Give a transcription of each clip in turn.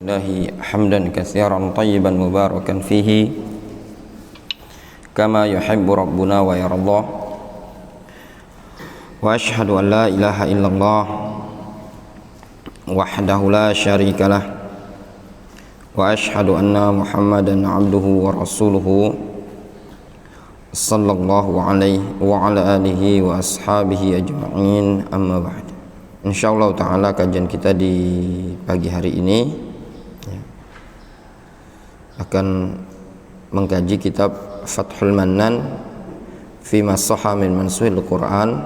Lillahi hamdan katsiran tayyiban mubarakan fihi kama yuhibbu rabbuna wa yardah. Wa ashhadu an la ilaha illallah wahdahu la syarika lah, wa ashhadu anna Muhammadan abduhu wa rasuluhu sallallahu alaihi wa ala alihi wa ashabihi ajma'in, amma ba'd. Insyaallah ta'ala kajian kita di pagi hari ini akan mengkaji kitab Fathul Mannan fi ma sahha min mansuhil Quran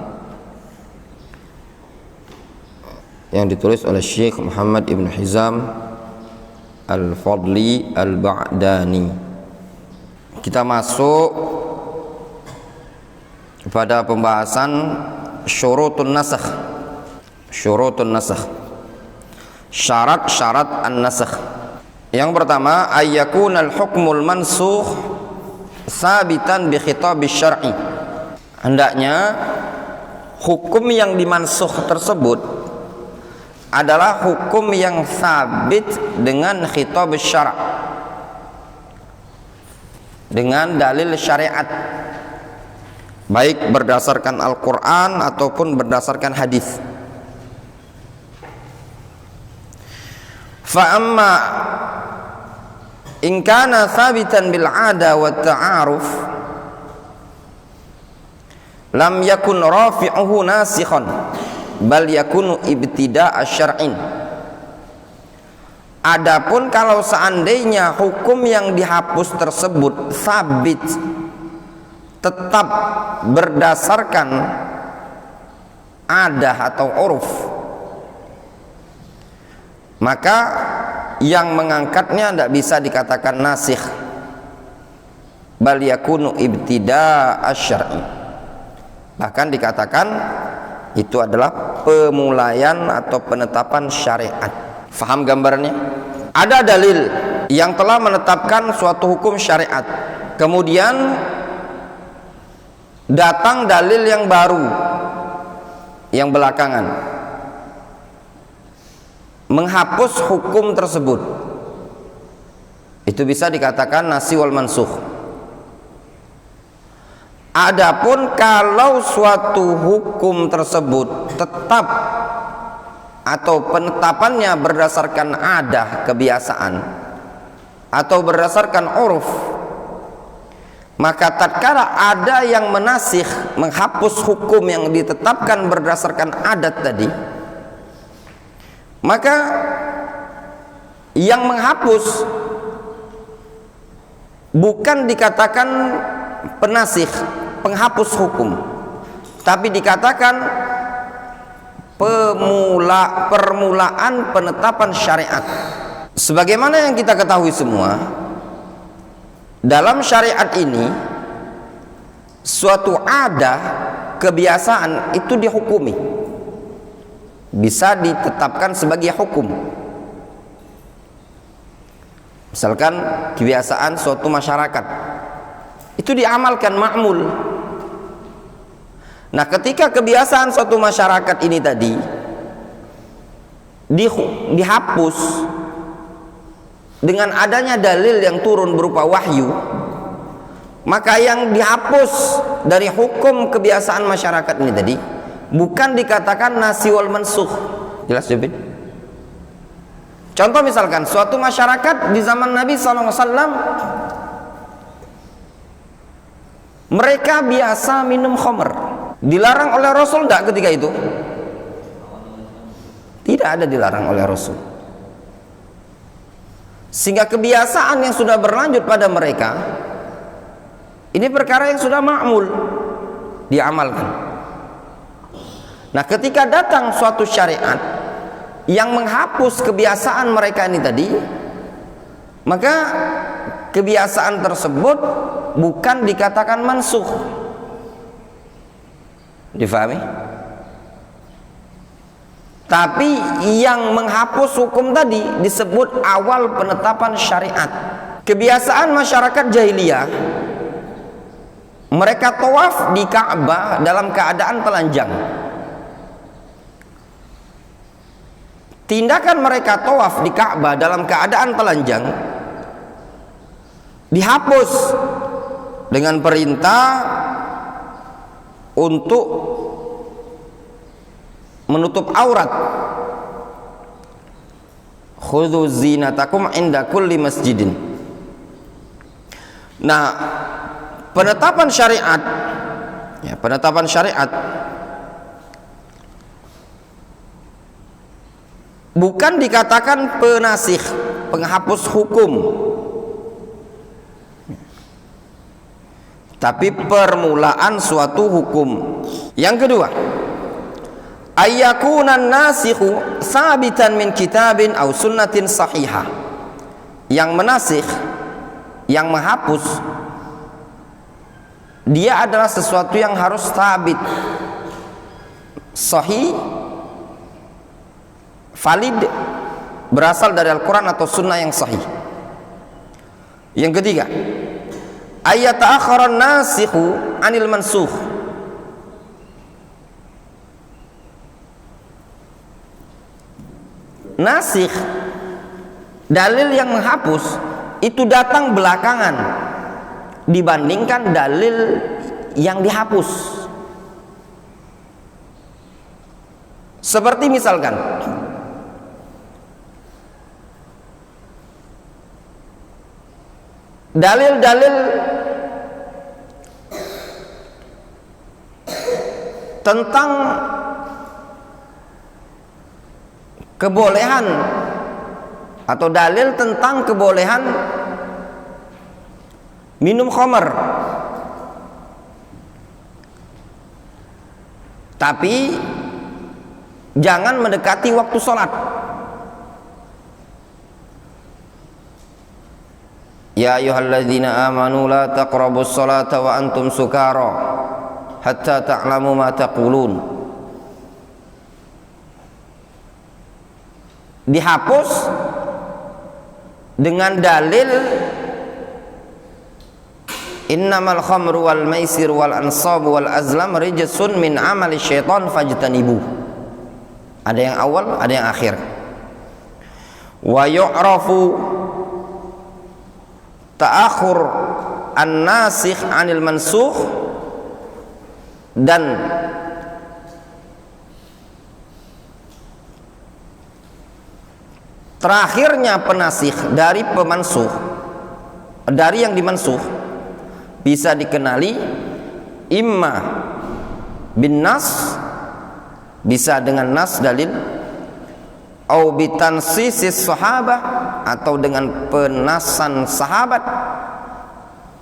yang ditulis oleh Syekh Muhammad Ibn Hizam Al-Fadli Al-Ba'dani. Kita masuk pada pembahasan syurutun nasakh. Syurutun nasakh, syarat-syarat an-nasakh. Yang pertama, ayyakunal hukmul mansukh sabitan bi khitabis syar'i. Hendaknya hukum yang dimansukh tersebut adalah hukum yang sabit dengan khitab syara', dengan dalil syariat, baik berdasarkan Al-Quran ataupun berdasarkan hadis. Fa amma in kana sabitan bil 'ada wa ta'aruf lam yakun rafi'uhu nasikhan bal yakunu ibtida'a syar'in. Adapun kalau seandainya hukum yang dihapus tersebut sabit, tetap berdasarkan adah atau uruf, maka yang mengangkatnya tidak bisa dikatakan nasikh, bal yakunu ibtida'a syar'i, bahkan dikatakan itu adalah pemulaian atau penetapan syariat. Faham gambarnya? Ada dalil yang telah menetapkan suatu hukum syariat, kemudian datang dalil yang baru yang belakangan menghapus hukum tersebut, itu bisa dikatakan nasikh wal mansukh. Adapun kalau suatu hukum tersebut tetap atau penetapannya berdasarkan adah, kebiasaan, atau berdasarkan uruf, maka tatkala ada yang menasikh, menghapus hukum yang ditetapkan berdasarkan adat tadi, maka yang menghapus bukan dikatakan penasikh, penghapus hukum, tapi dikatakan permulaan penetapan syariat. Sebagaimana yang kita ketahui semua, dalam syariat ini suatu adah, kebiasaan itu dihukumi, bisa ditetapkan sebagai hukum. Misalkan kebiasaan suatu masyarakat itu diamalkan, ma'mul. Nah, ketika kebiasaan suatu masyarakat ini tadi dihapus dengan adanya dalil yang turun berupa wahyu, maka yang dihapus dari hukum kebiasaan masyarakat ini tadi bukan dikatakan nasikh wal mansukh. Jelas Jubin? Contoh misalkan suatu masyarakat di zaman Nabi SAW, mereka biasa minum khamr. Dilarang oleh Rasul enggak ketika itu? Tidak ada dilarang oleh Rasul. Sehingga kebiasaan yang sudah berlanjut pada mereka ini perkara yang sudah ma'mul, diamalkan. Nah, ketika datang suatu syariat yang menghapus kebiasaan mereka ini tadi, maka kebiasaan tersebut bukan dikatakan mansukh. Difahami? Tapi yang menghapus hukum tadi disebut awal penetapan syariat. Kebiasaan masyarakat jahiliyah, mereka tawaf di Ka'bah dalam keadaan telanjang. tindakan mereka tawaf di Ka'bah dalam keadaan telanjang dihapus dengan perintah untuk menutup aurat. Khudhu zinatakum inda kulli masjidin. Nah, penetapan syariat, ya, penetapan syariat bukan dikatakan penasikh, penghapus hukum, tapi permulaan suatu hukum. Yang kedua, ayyakunan nasikhu sabitan min kitabin aw sunnatin sahihah. Yang menasikh, yang menghapus, dia adalah sesuatu yang harus sabit, sahih, valid, berasal dari Al-Quran atau sunnah yang sahih. Yang ketiga, ayat ta'akharan nasikhu anil mansukh. Nasikh, dalil yang menghapus, itu datang belakangan dibandingkan dalil yang dihapus. Seperti misalkan dalil-dalil tentang kebolehan atau dalil tentang kebolehan minum khamar, tapi jangan mendekati waktu sholat. Ya ayyuhalladzina amanu la taqrabus sholata wa antum sukara hatta ta'lamu ma taqulun. Dihapus dengan dalil innamal khamru wal maisir wal ansabu wal azlam rijsun min amali syaitan fajtanibu. Ada yang awal, ada yang akhir. Wa yu'rafu ta'akhur an-nasikh 'anil mansukh, dan terakhirnya penasikh dari pemansuh, dari yang dimansuh, bisa dikenali imma bin nas, bisa dengan nas dalil, au bitansisis sahabah, atau dengan penasan sahabat,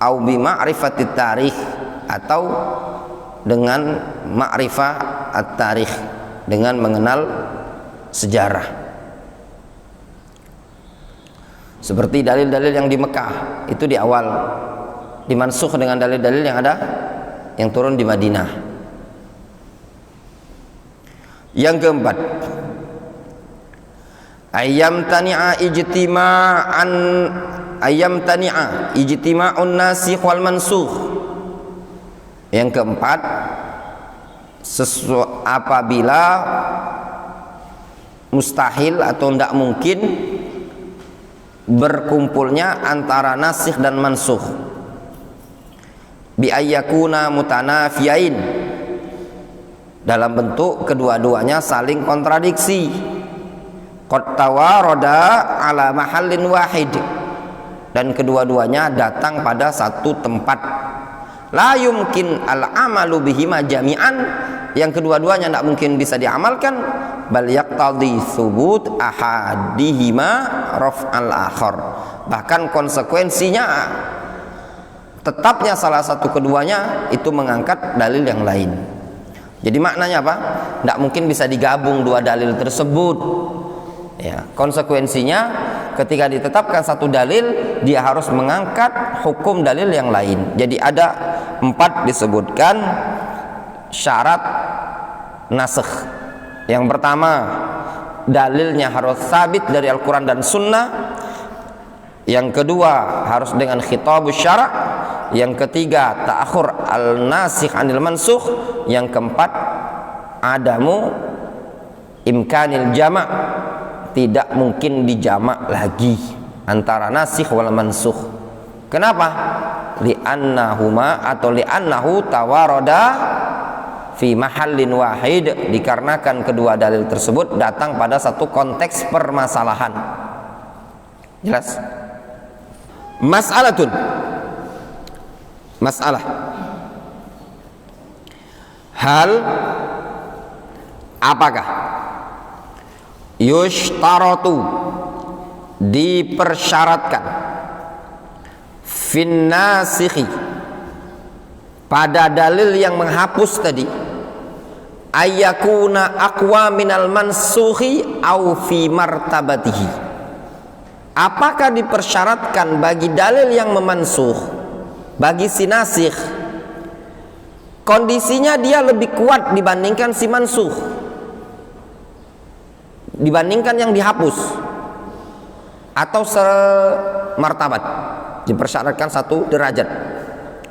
au bi ma'rifatit tarikh, atau dengan ma'rifah at-tarikh, dengan mengenal sejarah. Seperti dalil-dalil yang di Mekah itu di awal dimansukh dengan dalil-dalil yang ada yang turun di Madinah. Yang keempat, ayyam tani'a ijtima'un nasikh wal mansukh. Yang keempat, apabila mustahil atau tidak mungkin berkumpulnya antara nasikh dan mansukh, bi ayyakuna mutanafiyain, dalam bentuk kedua-duanya saling kontradiksi, qad tawarada ala mahallin wahid, dan kedua-duanya datang pada satu tempat, la yumkin al-amalu bihima jami'an, yang kedua-duanya tidak mungkin bisa diamalkan, bal yaqtadi thubut ahadihima raf'al akhar, bahkan konsekuensinya tetapnya salah satu keduanya itu mengangkat dalil yang lain. Jadi maknanya apa? Tidak mungkin bisa digabung dua dalil tersebut, ya. Konsekuensinya ketika ditetapkan satu dalil, dia harus mengangkat hukum dalil yang lain. Jadi ada 4 disebutkan syarat nasikh. Yang pertama, dalilnya harus sabit dari Al-Quran dan Sunnah. Yang kedua, harus dengan khitabus syara'. Yang ketiga, ta'akhur al-nasikh anil mansukh. Yang keempat, adamu imkanil jama', tidak mungkin dijamak lagi antara nasikh wal mansukh. Kenapa? Li'annahuma atau li'annahu tawarada fi mahallin wahid, dikarenakan kedua dalil tersebut datang pada satu konteks permasalahan. Jelas? Mas'alatun, masalah, hal apakah yushtaratu dipersyaratkan fin nasikhi pada dalil yang menghapus tadi ayyakuna aqwa minal mansukhi au fi martabatihi, apakah dipersyaratkan bagi dalil yang memansukh, bagi si nasikh, kondisinya dia lebih kuat dibandingkan si mansukh, dibandingkan yang dihapus, atau semartabat, dipersyaratkan satu derajat.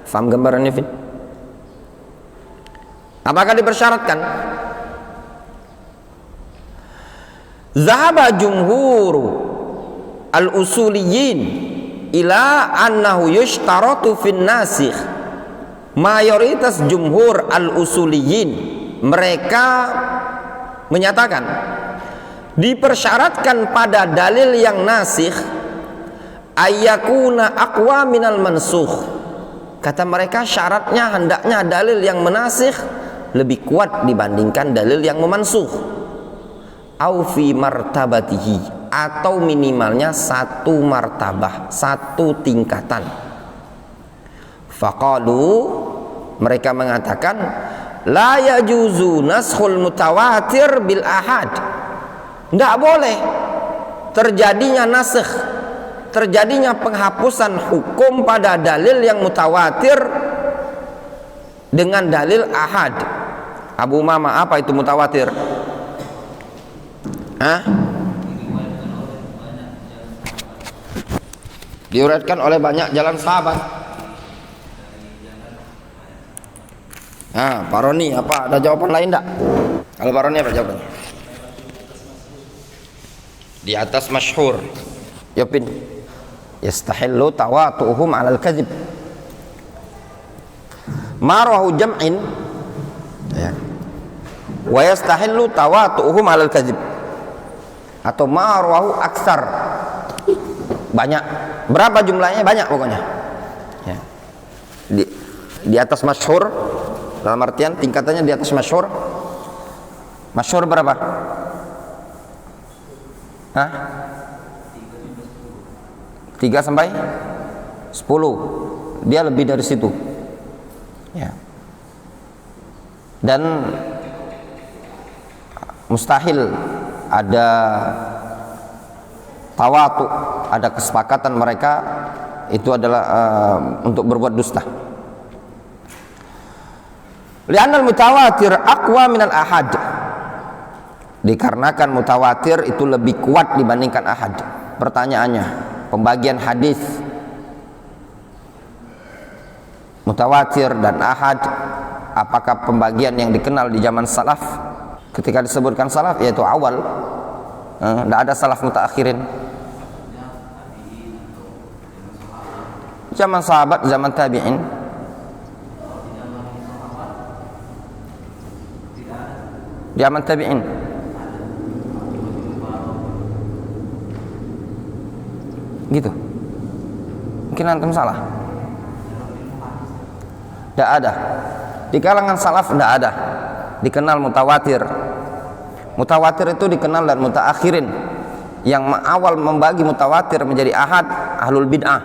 Faham gambarannya, Fit? Apakah dipersyaratkan? Zahaba jumhuru al-usuliyin ila annahu yushtaratu fin nasikh. Mayoritas jumhur al-usuliyin mereka menyatakan dipersyaratkan pada dalil yang nasikh ayyakuna aqwa minal mansukh. Kata mereka syaratnya hendaknya dalil yang menasikh lebih kuat dibandingkan dalil yang memansukh. Au fi martabatihi, atau minimalnya satu martabah, satu tingkatan. Faqalu, mereka mengatakan la yajuzu naskhul mutawatir bil ahad. Tidak boleh terjadinya nasikh, terjadinya penghapusan hukum pada dalil yang mutawatir dengan dalil ahad. Abu Umamah, apa itu mutawatir? Hah? Diuraikan oleh banyak jalan sahabat. Pak Roni, apa ada jawaban lain enggak? Kalau Pak Roni apa jawabannya? Di atas masyhur. Yopin. Yastahillu tawatu'uhum 'alal kadzib. Marahu jam'in, ya. Wa yastahillu tawatu'uhum 'alal kadzib. Atau marahu aksar. Banyak. Berapa jumlahnya? Banyak pokoknya. Ya. Di atas masyhur, dalam artian tingkatannya di atas masyhur. Masyhur berapa? Hah? 3 sampai 10. Dia lebih dari situ. Ya. Dan mustahil ada tawatu, ada kesepakatan mereka itu adalah untuk berbuat dusta. Li'annal mutawatir aqwa minal ahad, dikarenakan mutawatir itu lebih kuat dibandingkan ahad. Pertanyaannya, pembagian hadis mutawatir dan ahad, apakah pembagian yang dikenal di zaman salaf? Ketika disebutkan salaf, yaitu awal, tidak ada salaf mutaakhirin. Zaman sahabat, zaman tabi'in. Zaman tabi'in. Gitu. Mungkin antum salah. Tidak ada. Di kalangan salaf tidak ada dikenal mutawatir. Mutawatir itu dikenal dan mutaakhirin. Yang awal membagi mutawatir menjadi ahad, ahlul bid'ah.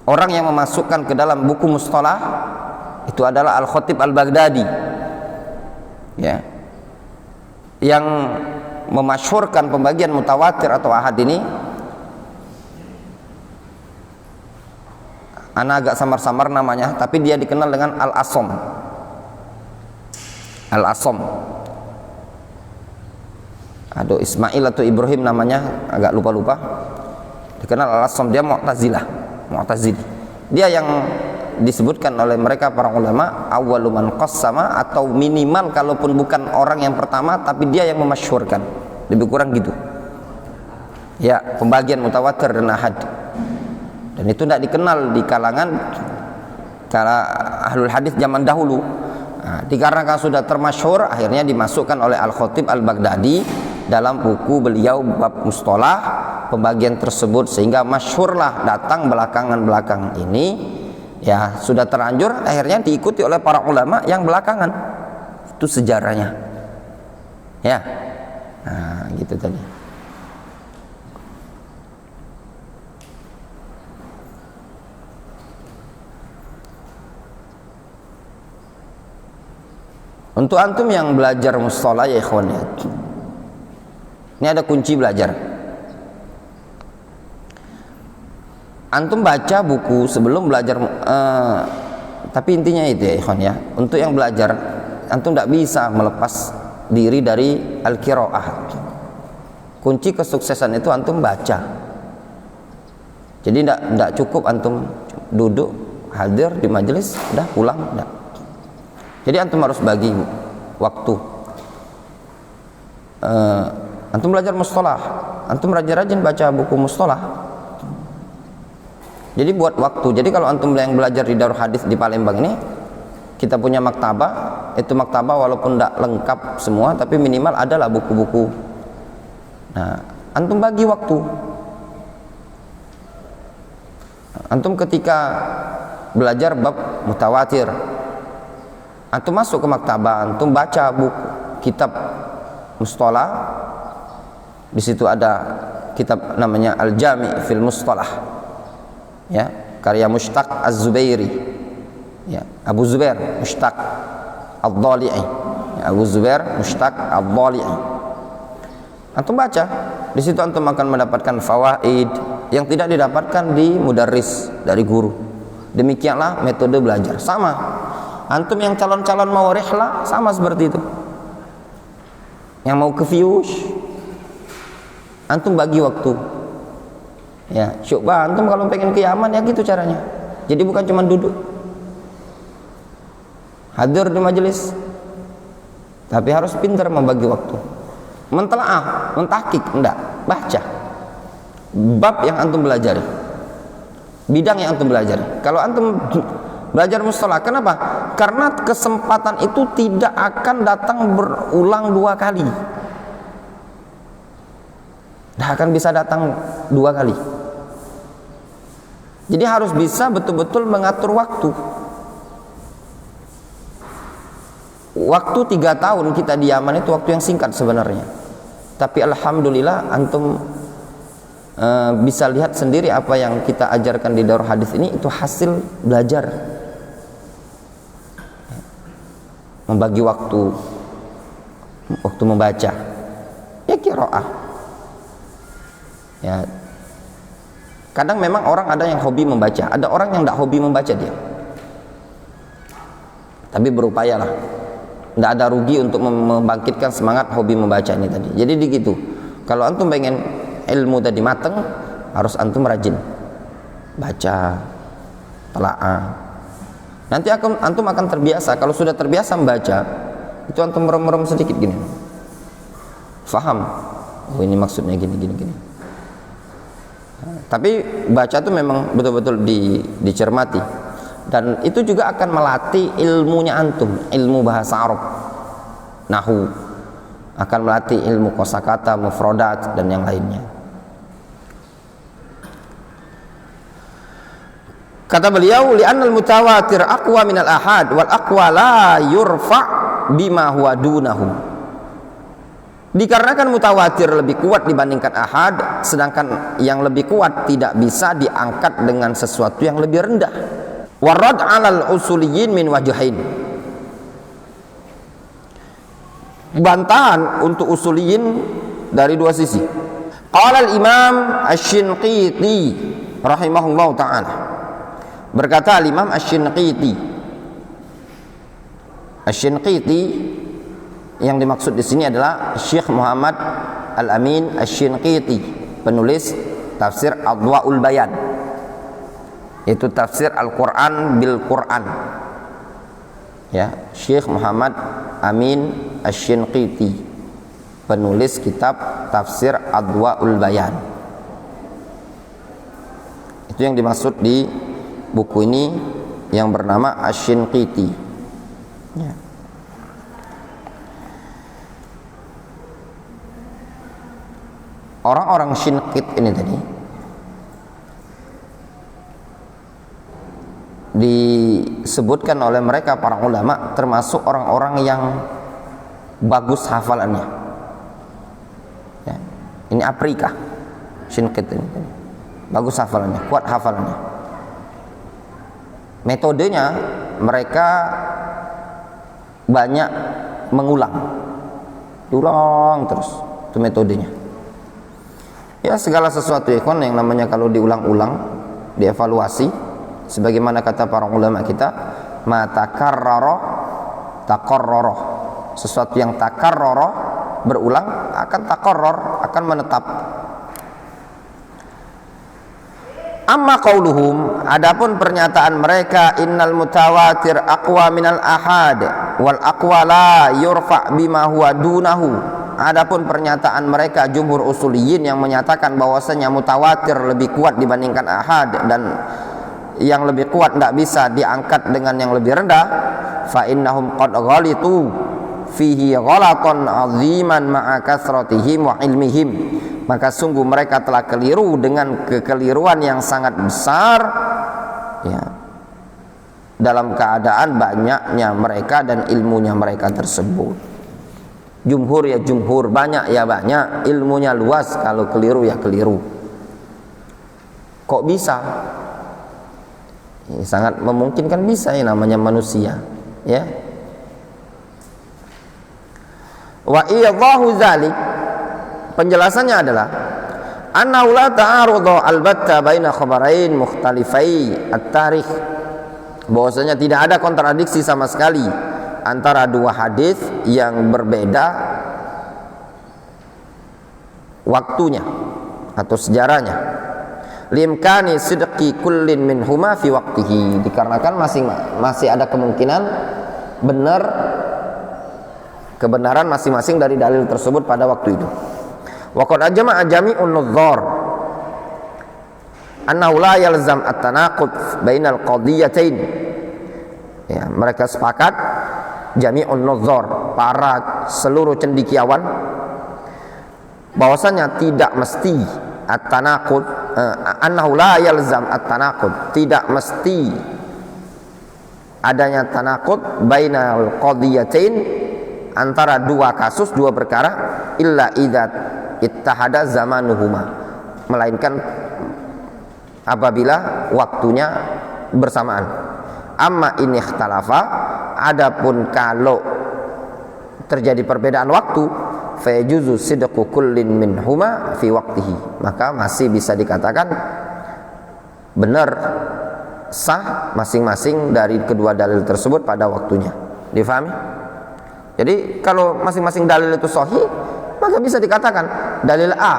Orang yang memasukkan ke dalam buku mustalah itu adalah Al-Khatib Al-Baghdadi, ya, yang memasyhurkan pembagian mutawatir atau ahad ini. Ana agak samar-samar namanya, tapi dia dikenal dengan Al-Asom. Al-Asom. Aduh, Ismail atau Ibrahim namanya, agak lupa-lupa. Dikenal Al-Asom, dia Mu'tazili. Dia yang disebutkan oleh mereka para ulama awwalu man qassama, atau minimal kalaupun bukan orang yang pertama tapi dia yang memasyhurkan. lebih kurang gitu. Ya, pembagian mutawatir dan ahad. Dan itu tidak dikenal di kalangan ahlul hadis zaman dahulu. Nah, dikarenakan sudah termasyhur, akhirnya dimasukkan oleh Al-Khatib Al-Baghdadi dalam buku beliau bab mustalah pembagian tersebut, sehingga masyhurlah datang belakangan ini. Ya, sudah terlanjur, akhirnya diikuti oleh para ulama yang belakangan. Itu sejarahnya. Ya. Nah, gitu tadi. Untuk antum yang belajar mustalah ya ikhwan ya, ini ada kunci belajar. Antum baca buku sebelum belajar, tapi intinya itu ya ikhwan ya, untuk yang belajar antum tidak bisa melepas diri dari al-qiraah. Kunci kesuksesan itu antum baca. Jadi tidak cukup antum duduk hadir di majelis udah pulang, enggak. Jadi antum harus bagi waktu. Antum belajar mustalah, antum rajin-rajin baca buku mustalah. Jadi buat waktu. Jadi kalau antum yang belajar di Darul Hadis di Palembang ini, kita punya maktabah. Itu maktabah walaupun tidak lengkap semua, tapi minimal adalah buku-buku. Nah, antum bagi waktu. Antum ketika belajar bab mutawatir, antum masuk ke maktabah, antum baca buku kitab mustalah. Di situ ada kitab namanya Al-Jami' fil Mustalah. Ya, karya Mushtaq Az-Zubairi. Ya, Abu Zubair Mushtaq Ad-Dhali'i. Ya, Abu Zubair Mushtaq Ad-Dhali'i. Antum baca, di situ antum akan mendapatkan fawaid yang tidak didapatkan di mudarris dari guru. Demikianlah metode belajar. Sama. Antum yang calon-calon mau rihlah sama seperti itu. Yang mau ke Fiush, antum bagi waktu. Ya, coba antum kalau pengen ke Yaman ya gitu caranya. Jadi bukan cuma duduk hadir di majelis, tapi harus pintar membagi waktu. Mentelaah, mentakik, enggak, baca bab yang antum belajari, bidang yang antum belajari. Kalau antum belajar mustalah, kenapa? Karena kesempatan itu tidak akan datang berulang dua kali. Tidak akan bisa datang dua kali. Jadi harus bisa betul-betul mengatur waktu. Waktu 3 tahun kita di Yaman itu waktu yang singkat sebenarnya. Tapi alhamdulillah antum bisa lihat sendiri apa yang kita ajarkan di Darul Hadis ini itu hasil belajar. Membagi waktu membaca, ya qiraah. Ya, kadang memang orang ada yang hobi membaca, ada orang yang tidak hobi membaca dia. Tapi berupayalah. Tidak ada rugi untuk membangkitkan semangat hobi membaca ini tadi. Jadi begitu. Kalau antum pengen ilmu tadi mateng, harus antum rajin baca, telaah. Nanti antum akan terbiasa. Kalau sudah terbiasa membaca, itu antum merem-merem sedikit gini, faham. Oh ini maksudnya gini. Tapi baca itu memang betul-betul dicermati. Dan itu juga akan melatih ilmunya antum, ilmu bahasa Arab, nahwu, akan melatih ilmu kosakata, mufradat dan yang lainnya. Kata beliau, li'anna al-mutawatir aqwa min al-ahad wal aqwa la yurfa' bima huwa dunahu. Dikarenakan mutawatir lebih kuat dibandingkan ahad, sedangkan yang lebih kuat tidak bisa diangkat dengan sesuatu yang lebih rendah. Warad 'alal usuliyin min wajhain. Bantahan untuk usuliyin dari dua sisi. Qala al-Imam Asy-Shinqiti rahimahullahu taala. Berkata al-Imam Asy-Shinqiti. Asy-Shinqiti yang dimaksud di sini adalah Syekh Muhammad Al-Amin Asy-Shinqiti, penulis tafsir Adwaul Bayan. Itu tafsir Al-Quran bil Quran. Ya, Syekh Muhammad Amin Asy-Shinqiti. penulis kitab tafsir Adwaul Bayan. Itu yang dimaksud di buku ini yang bernama Asy-Shinqiti. Ya. Orang-orang Shinqit ini tadi disebutkan oleh mereka para ulama termasuk orang-orang yang bagus hafalannya. Ya. Ini Afrika, Shinqit ini bagus hafalannya, kuat hafalannya. Metodenya mereka banyak mengulang, diulang terus, itu metodenya. Ya, segala sesuatu ikhwan yang namanya kalau diulang-ulang, dievaluasi, sebagaimana kata para ulama kita, ma takarrara taqarrara. Sesuatu yang takarrara berulang akan takarrar, akan menetap. Amma qauluhum, adapun pernyataan mereka, innal mutawatir aqwa minal ahad wal aqwa la yurfa bima huwa dunahu. Adapun pernyataan mereka jumhur usuliyin yang menyatakan bahwasanya mutawatir lebih kuat dibandingkan ahad dan yang lebih kuat tidak bisa diangkat dengan yang lebih rendah, fa innahum qad ghalitu fihi ghalatan aziman ma'a kasratihim wa ilmihim. Maka sungguh mereka telah keliru dengan kekeliruan yang sangat besar, ya, dalam keadaan banyaknya mereka dan ilmunya mereka tersebut. Jumhur ya jumhur, banyak ya banyak, ilmunya luas, kalau keliru ya keliru. Kok bisa? Ya, sangat memungkinkan bisa, ya, namanya manusia, ya. Wa iyadhahu dzalik, penjelasannya adalah annahu la ta'arudhu albatta baina khabarain mukhtalifai at-tarikh, bahwasanya tidak ada kontradiksi sama sekali antara dua hadis yang berbeda waktunya atau sejarahnya. Limkani sidqi kullin minhuma fi waqtihi, dikarenakan masih ada kemungkinan benar kebenaran masing-masing dari dalil tersebut pada waktu itu. Wa qad ajma'a jami'un nuzzar annahu la yalzam at-tanaqud bainal qadiyatain. Ya, mereka sepakat, jami'un nuzzar, para seluruh cendekiawan, bahwasanya tidak mesti at-tanaqud, annahu la yalzam at-tanaqud, tidak mesti adanya tanaqud bainal qadiyatain, antara dua kasus, dua perkara, illa idza ittahada zamanuhuma, melainkan apabila waktunya bersamaan. Amma in ikhtalafa, adapun kalau terjadi perbedaan waktu, fa yajuzu sidqu kullin minhuma fi waqtihi, maka masih bisa dikatakan benar, sah masing-masing dari kedua dalil tersebut pada waktunya. Difahami? Jadi kalau masing-masing dalil itu sahih, maka bisa dikatakan dalil A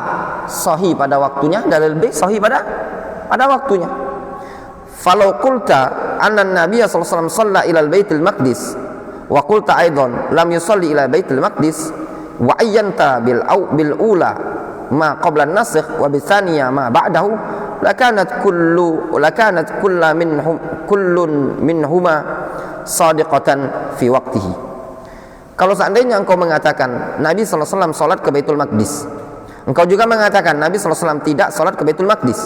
sahih pada waktunya, dalil B sahih pada waktunya. Falau qulta anna an-nabiy sallallahu alaihi wasallam shalla ila al-baitil maqdis wa qulta aidan lam yusalli ila baitil maqdis wa ayyanta bil ula ma qabla an-nasakh wa bi thaniya ma ba'dahu lakanat kullun minhuma sadiqatan fi waqtihi. Kalau seandainya engkau mengatakan Nabi sallallahu alaihi wasallam salat ke Baitul Maqdis, engkau juga mengatakan Nabi sallallahu alaihi wasallam tidak salat ke Baitul Maqdis,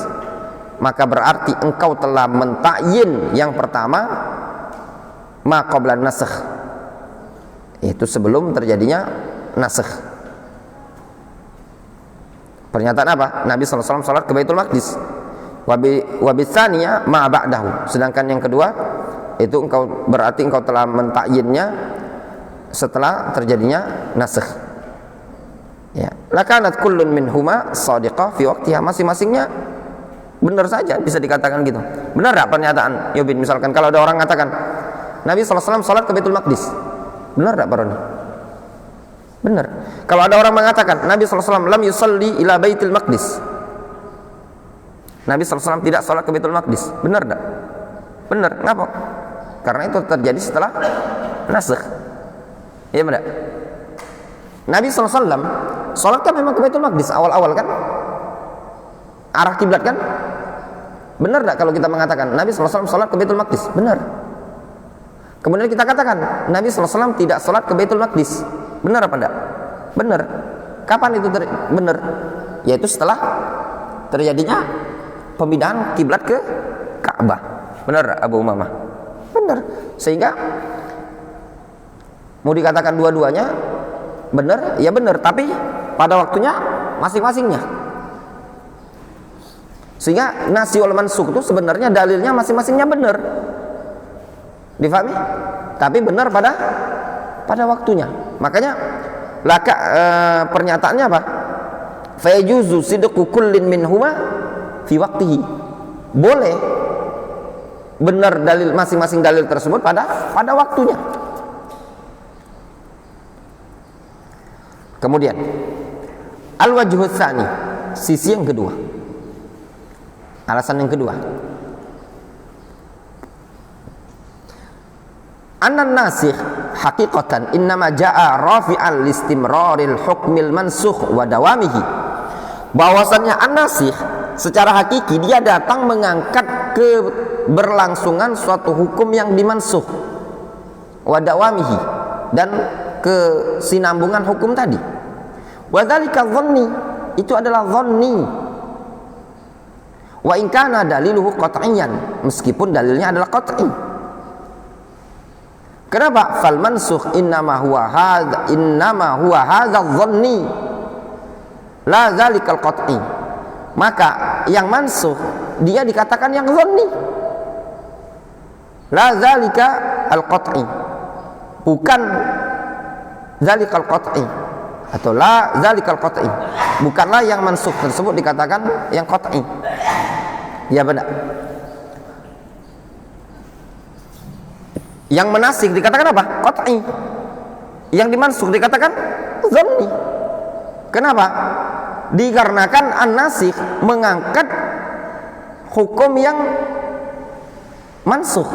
maka berarti engkau telah mentakyin yang pertama ma qabla nasakh, itu sebelum terjadinya nasakh. Pernyataan apa? Nabi sallallahu alaihi wasallam salat ke Baitul Maqdis, wa bitsaniyah ma ba'dahu, sedangkan yang kedua itu engkau berarti engkau telah mentakyinnya setelah terjadinya nasakh. Ya, lakanat kullun minhuma shadiqah fi waqtiha, masing-masingnya benar saja, bisa dikatakan gitu. Benar enggak pernyataan Yobin? Misalkan kalau ada orang mengatakan Nabi sallallahu alaihi wasallam salat ke Baitul Maqdis, benar enggak Pak Roni? Benar. Kalau ada orang mengatakan Nabi sallallahu alaihi wasallam lam yusalli ila Baitul Maqdis, Nabi sallallahu alaihi wasallam tidak salat ke Baitul Maqdis, benar enggak? Benar. Kenapa? Karena itu terjadi setelah nasakh. Iya benar. Nabi SAW sholat kan memang ke Baitul Maqdis awal-awal kan, arah kiblat kan. Benar tak kalau kita mengatakan Nabi SAW sholat ke Baitul Maqdis? Benar. Kemudian kita katakan Nabi SAW tidak sholat ke Baitul Maqdis. Benar apa enggak? Benar. Kapan itu benar? Yaitu setelah terjadinya pemindahan kiblat ke Ka'bah. Benar Abu Umamah? Benar. Sehingga mau dikatakan dua-duanya benar, ya benar, tapi pada waktunya masing-masingnya. Sehingga nasi wal mansukh itu sebenarnya dalilnya masing-masingnya benar. Difahami? Tapi benar pada waktunya. Makanya pernyataannya apa? Fa yajuzu sidqu kullin minhuma fi waqtihi. Boleh benar dalil masing-masing dalil tersebut pada waktunya. Kemudian al-wajhus tsani, sisi yang kedua. Alasan yang kedua. Annan nasikh haqiqatan innama jaa rafi'an listimraril hukmil mansukh wa dawamihi. Bahwasannya an-nasikh secara hakiki dia datang mengangkat keberlangsungan suatu hukum yang dimansukh wa dawamihi, dan kesinambungan hukum tadi. Wa dzalika dhanni, itu adalah dhanni. Wa in kana daliluhu qat'iyyan, meskipun dalilnya adalah qat'i. Kenapa? Fal mansukh innama huwa hadza dhanni la dzalikal qat'i. Maka yang mansukh dia dikatakan yang dhanni, la dzalika al qat'i, bukan dzalikal qat'i, atau la dzalikal qat'i, bukanlah yang mansukh tersebut dikatakan yang qat'i. Ya benar. Yang menasik dikatakan apa? Qat'i. Yang dimansukh dikatakan dhanni. Kenapa? Dikarenakan an-nasikh mengangkat hukum yang mansukh.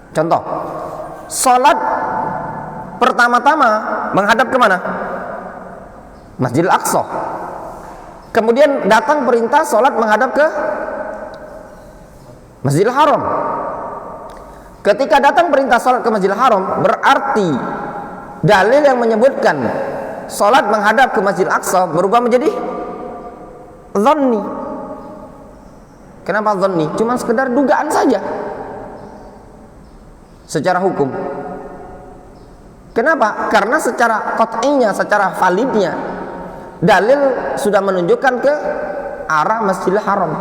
Contoh, salat pertama-tama menghadap kemana? Masjidil Aqsa. Kemudian datang perintah salat menghadap ke Masjidil Haram. Ketika datang perintah salat ke Masjidil Haram, berarti dalil yang menyebutkan salat menghadap ke Masjidil Aqsa berubah menjadi dhanni. Kenapa dhanni? Cuma sekedar dugaan saja secara hukum. Kenapa? Karena secara qat'inya, secara validnya, dalil sudah menunjukkan ke arah Masjidil Haram.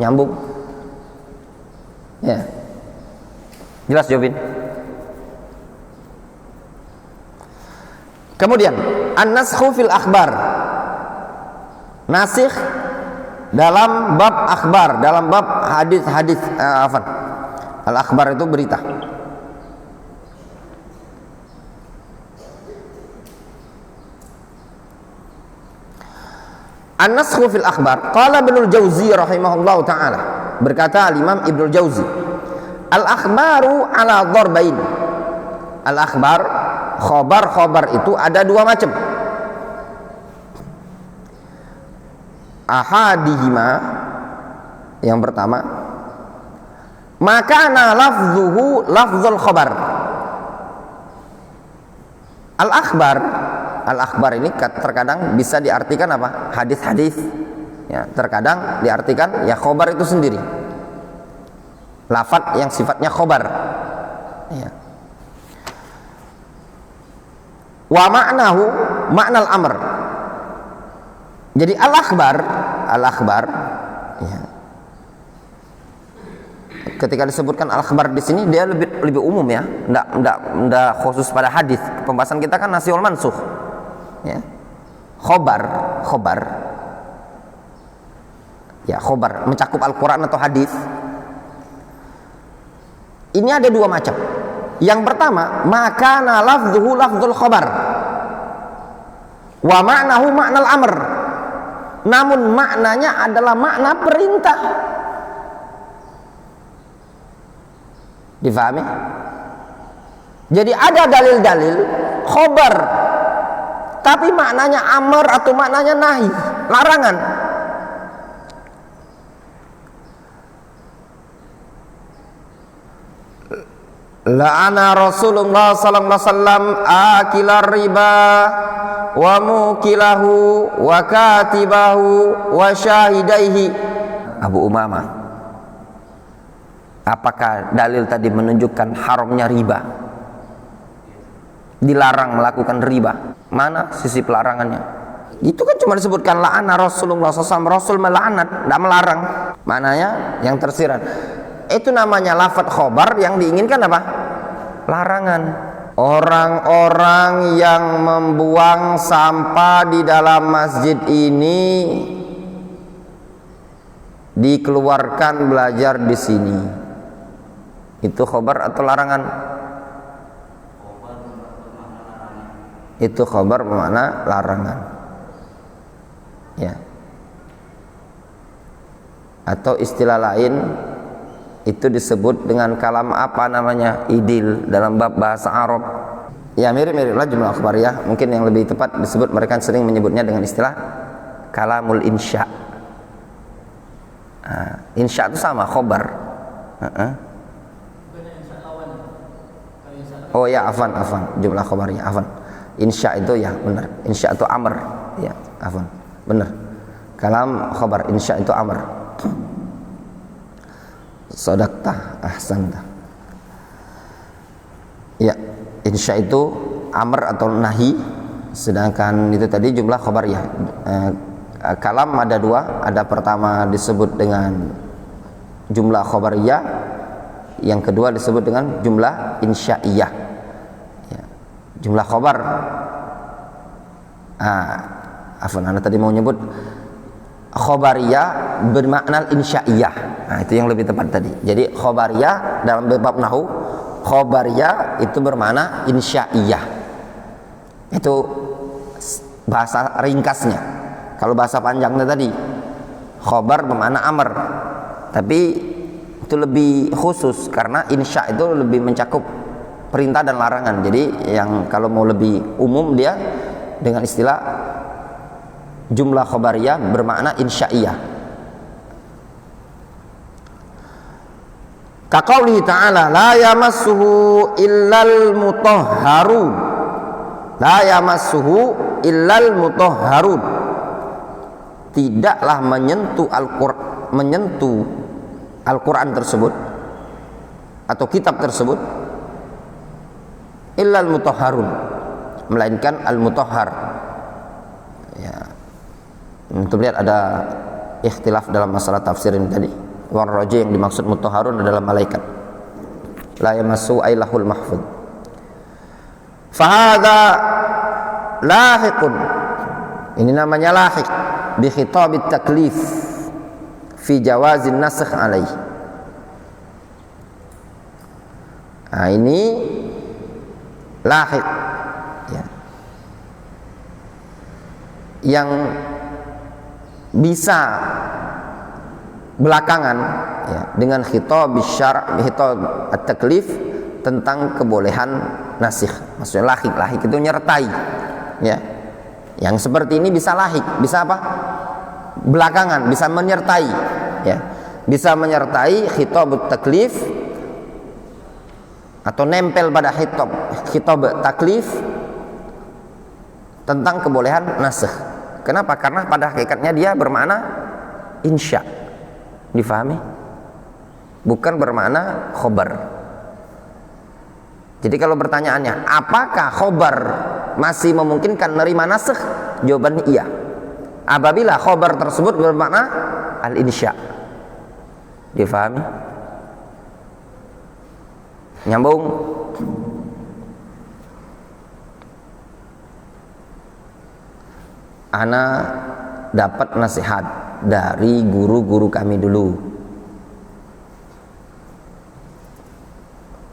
Nyambung? Ya. Jelas jawabin? Kemudian an-naskhu fil akhbar. Nasikh dalam bab akhbar, dalam bab hadis-hadis al-akhbar itu berita. An-naskhu fil akhbar. Qala Ibnul Jauzi rahimahullahu taala. Berkata Imam Ibnul Jauzi, al-akhbaru ala dharbain. Al-akhbar, khobar itu ada dua macam. Ahadihima, yang pertama, makana lafzuhu lafzul khobar. Al-akhbar ini terkadang bisa diartikan apa? Hadis-hadis. Ya, terkadang diartikan ya khobar itu sendiri. Lafaz yang sifatnya khobar. Ya. Wa ma'nahu ma'nal amr. Jadi al-akhbar ya. Ketika disebutkan al-akhbar di sini dia lebih umum ya, enggak khusus pada hadis. Pembahasan kita kan nasi wal mansukh. Ya. Khobar. Ya, khobar mencakup Al-Qur'an atau hadis. Ini ada dua macam. Yang pertama, makana lafzuhu lafzul khobar wa ma'nahu ma'nal amr. Namun maknanya adalah makna perintah. Difahami? Jadi ada dalil-dalil khobar tapi maknanya amr atau maknanya nahi, larangan. La'ana Rasulullah sallallahu alaihi wasallam akilar riba wa mukilahu wa katibahu wa syahidaihi. Abu Umamah, apakah dalil tadi menunjukkan haramnya riba? Dilarang melakukan riba. Mana sisi pelarangannya? Itu kan cuma disebutkan la'ana Rasulullah SAW, Rasul melaknat, tidak melarang. Maknanya yang tersirat. Itu namanya lafadz khobar, yang diinginkan apa? Larangan. Orang-orang yang membuang sampah di dalam masjid ini dikeluarkan belajar di sini. Itu khobar atau larangan? Itu khobar bermakna larangan. Ya. Atau istilah lain itu disebut dengan kalam apa namanya? Idil dalam bab bahasa Arab. Ya mirip-miriplah jumlah akhbariyah. Mungkin yang lebih tepat disebut, mereka sering menyebutnya dengan istilah kalamul insya. Insya itu sama khobar. Oh ya, afan jumlah khabarnya afan. Insya itu ya benar. Insya itu amr. Ya afan benar. Kalam khabar, insya itu amr. Sadaqtah, ahsanta. Ya, insya itu amr atau nahi, sedangkan itu tadi jumlah khabar ya. Kalam ada dua, ada pertama disebut dengan jumlah khabariyah, yang kedua disebut dengan jumlah insya'iyah. Ya, jumlah khabar. Afwan, anda tadi mau nyebut khabariyah bermakna insya'iyah. Nah, itu yang lebih tepat tadi. Jadi khabariyah dalam bab nahwu, khabariyah itu bermakna insya'iyah. Itu bahasa ringkasnya. Kalau bahasa panjangnya tadi khabar bermakna amr. Tapi itu lebih khusus karena insya itu lebih mencakup perintah dan larangan. Jadi yang kalau mau lebih umum dia dengan istilah jumlah khabariyah bermakna insya'iyah. Kaqaulihi ta'ala la yamassuhu illal mutahharun. La yamassuhu illal mutahharun. Tidaklah menyentuh Al-Quran tersebut atau kitab tersebut illal mutahharun, melainkan al-mutahhar. Ya. Untuk lihat ada ikhtilaf dalam masalah tafsir ini tadi. War raji yang dimaksud mutahharun adalah malaikat. La yamassu ailahul mahfud. Fahadha lahiqun. Ini namanya lahiq bi khitabit taklif fi jawazin nasakh alaih. Nah, ini lahiq ya, yang bisa belakangan ya, dengan khitab syara' khitab at-taklif tentang kebolehan nasikh. Maksudnya lahik itu nyertai ya. Yang seperti ini bisa lahik, bisa apa? Belakangan, bisa menyertai ya. Bisa menyertai khitab at-taklif atau nempel pada khitab taklif tentang kebolehan nasikh. Kenapa? Karena pada hakikatnya dia bermakna insya. Difahami? Bukan bermakna khobar. Jadi kalau pertanyaannya, apakah khobar masih memungkinkan menerima nasikh? Jawabannya iya. Apabila khobar tersebut bermakna al-insya. Difahami? Nyambung? Ana dapat nasihat dari guru-guru kami dulu,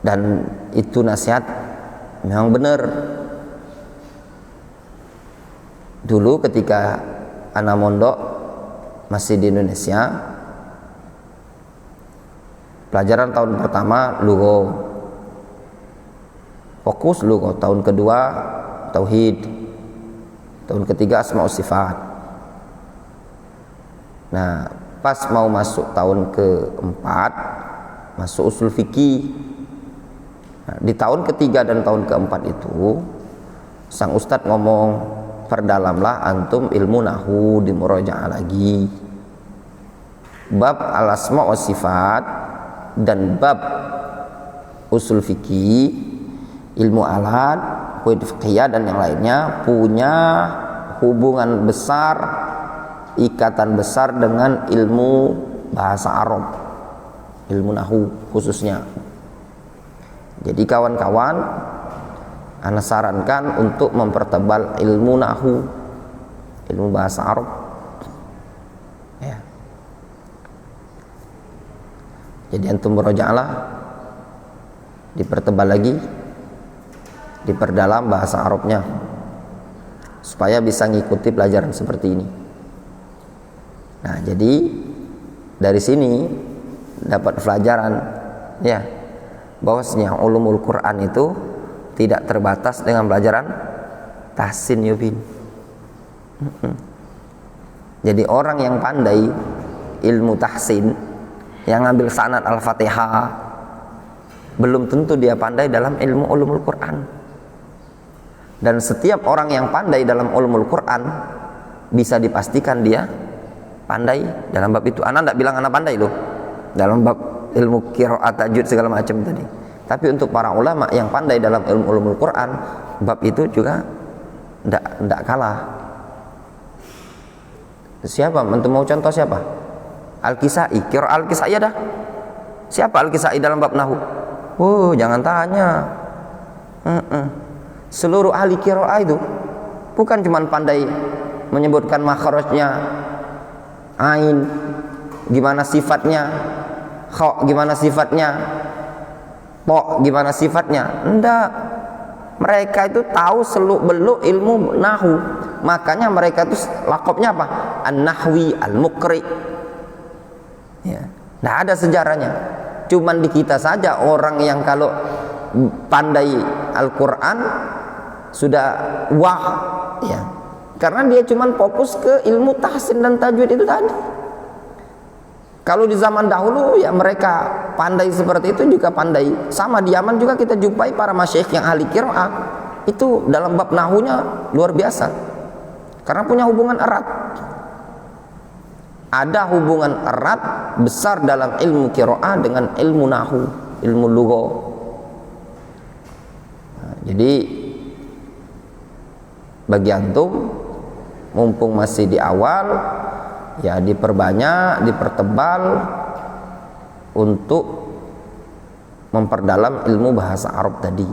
dan itu nasihat memang benar. Dulu ketika ana mondok masih di Indonesia, pelajaran tahun pertama lugho, fokus lugho. Tahun kedua tauhid, tahun ketiga asma sifat. Nah, pas mau masuk tahun keempat, masuk usul fikih. Nah, di tahun ketiga dan tahun keempat itu sang ustadz ngomong, perdalamlah antum ilmu nahu, di murojaah lagi bab al asma wa sifat dan bab usul fikih, ilmu alat, kuid fiqhiyah dan yang lainnya punya hubungan besar, ikatan besar dengan ilmu bahasa Arab, ilmu nahu khususnya. Jadi kawan-kawan, ana sarankan untuk mempertebal ilmu nahu, ilmu bahasa Arab. Ya. Jadi antum murojaahlah, dipertebal lagi, diperdalam bahasa Arabnya supaya bisa ngikuti pelajaran seperti ini. Nah, jadi dari sini dapat pelajaran ya bahwasanya ulumul Quran itu tidak terbatas dengan pelajaran tahsin yubin. Jadi orang yang pandai ilmu tahsin, yang ngambil sanad al-Fatihah, belum tentu dia pandai dalam ilmu ulumul Quran. Dan setiap orang yang pandai dalam ulumul Quran bisa dipastikan dia pandai dalam bab itu. Ana enggak bilang ana pandai loh dalam bab ilmu qiraat, tajwid segala macam tadi. Tapi untuk para ulama yang pandai dalam ilmu ulumul Quran, bab itu juga enggak kalah. Siapa? Antum mau contoh siapa? Al-Kisai, qiraat Al-Kisai ada. Siapa Al-Kisai dalam bab nahwu? Oh, jangan tanya. Seluruh ahli qiraat itu bukan cuma pandai menyebutkan makhrajnya, ain gimana sifatnya, kha gimana sifatnya, po gimana sifatnya. Enggak. Mereka itu tahu seluk-beluk ilmu nahwu. Makanya mereka itu lakopnya apa? An-Nahwi, Al-Muqri. Ya, enggak ada sejarahnya. Cuman di kita saja orang yang kalau pandai Al-Qur'an sudah wah ya. Karena dia cuman fokus ke ilmu tahsin dan tajwid itu tadi. Kalau di zaman dahulu ya mereka pandai seperti itu juga pandai. Sama di Yaman juga kita jumpai para masyayikh yang ahli qiraat itu dalam bab nahunya luar biasa. Karena punya hubungan erat. Ada hubungan erat besar dalam ilmu qiraat dengan ilmu nahu, ilmu lugha. Nah, jadi bagi antum mumpung masih di awal, ya diperbanyak, dipertebal untuk memperdalam ilmu bahasa Arab tadi.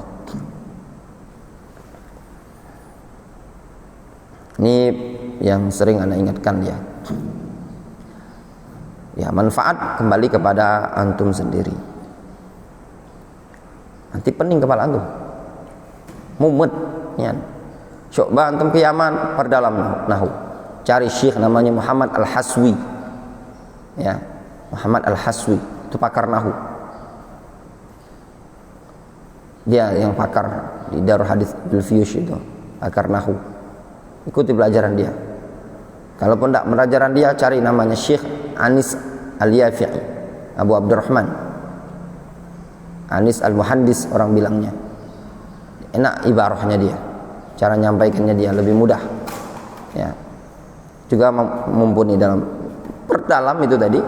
Ini yang sering Anda ingatkan ya. Ya, manfaat kembali kepada antum sendiri. Nanti pening kepala antum, mumet ya. Coba antum ke Yaman, perdalam nahu. Cari syekh namanya Muhammad Al-Haswi. Ya, Muhammad Al-Haswi itu pakar nahu. Dia yang pakar di Darul Hadits Bil-Fiyush itu, pakar nahu. Ikuti pelajaran dia. Kalaupun tidak pelajaran dia, cari namanya Syekh Anis Al-Yafi'i, Abu Abdurrahman. Anis Al-Muhandis orang bilangnya. Enak ibarahnya dia. Cara nyampaikannya dia lebih mudah. Ya. Juga mumpuni dalam perdalam itu tadi.